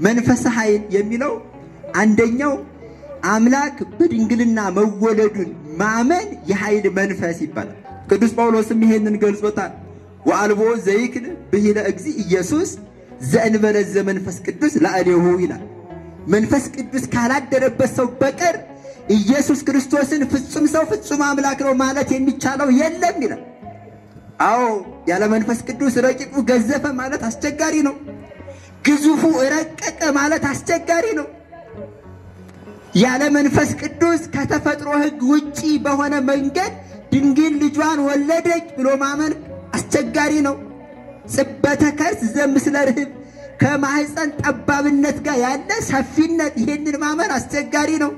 መንፈስ ኃይል የሚለው አንደኛው አምላክ በድንግልና መወለዱን ማመን የኃይል መንፈስ ይባላል። ቅዱስ ጳውሎስም ይሄንን ገልጾታል። ወአልቦ ዘይክል ብሂለ እግዚ ኢየሱስ ዘእንበለ ዘመንፈስ ቅዱስ ላዕሌሁ ይላል። መንፈስ ቅዱስ ካላደረበት ሰው በቀር ኢየሱስ ክርስቶስን ፍጹም ሰው ፍጹም አምላክ ነው ማለት የሚቻለው የለም ይላል። አዎ ያለ መንፈስ ቅዱስ ረቂቁ ገዘፈ ማለት አስቸጋሪ ነው። ግዙፉ ረቀቀ ማለት አስቸጋሪ ነው። ያለ መንፈስ ቅዱስ ከተፈጥሮ ሕግ ውጪ በሆነ መንገድ ድንግል ልጇን ወለደች ብሎ ማመን አስቸጋሪ ነው። ጽበተ ከርስ ዘምስለ ርህብ ከማህፀን ጠባብነት ጋር ያለ ሰፊነት ይሄንን ማመን አስቸጋሪ ነው።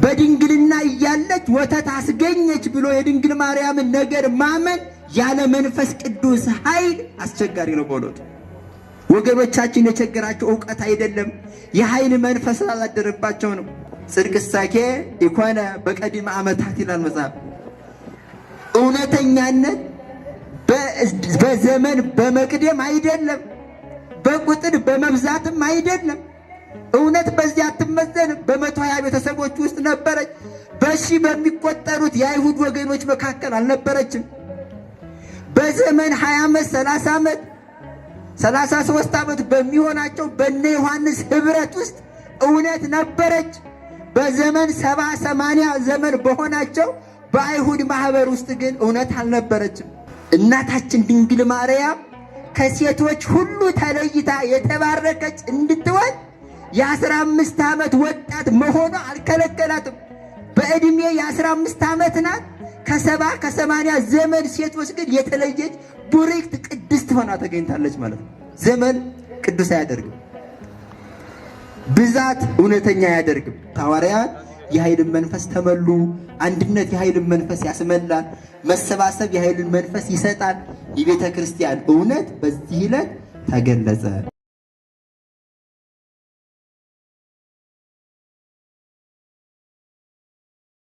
በድንግልና እያለች ወተት አስገኘች ብሎ የድንግል ማርያምን ነገር ማመን ያለ መንፈስ ቅዱስ ኃይል አስቸጋሪ ነው። በእውነቱ ወገኖቻችን የቸገራቸው ዕውቀት አይደለም፣ የኃይል መንፈስ ስላላደረባቸው ነው። ጽድቅ ሳኬ ኢኮነ በቀዲመ ዓመታት ይላል መጽሐፍ። እውነተኛነት በዘመን በመቅደም አይደለም፣ በቁጥር በመብዛትም አይደለም። እውነት በዚያ አትመዘን። በ120 ቤተሰቦች ውስጥ ነበረች። በሺ በሚቆጠሩት የአይሁድ ወገኖች መካከል አልነበረችም። በዘመን 20 ዓመት 30 ዓመት 33 ዓመት በሚሆናቸው በነ ዮሐንስ ህብረት ውስጥ እውነት ነበረች። በዘመን 70 80 ዘመን በሆናቸው በአይሁድ ማህበር ውስጥ ግን እውነት አልነበረችም። እናታችን ድንግል ማርያም ከሴቶች ሁሉ ተለይታ የተባረከች እንድትሆን የ15 ዓመት ወጣት መሆኗ አልከለከላትም። በዕድሜ የ15 ዓመት ናት። ከ70 ከ80 ዘመን ሴቶች ግን የተለየች ቡርክት ቅድስት ሆና ተገኝታለች ማለት ነው። ዘመን ቅዱስ አያደርግም፣ ብዛት እውነተኛ አያደርግም። ሐዋርያት የኃይልን መንፈስ ተመሉ። አንድነት የኃይልን መንፈስ ያስመላል። መሰባሰብ የኃይልን መንፈስ ይሰጣል። የቤተ ክርስቲያን እውነት በዚህ ዕለት ተገለጸ።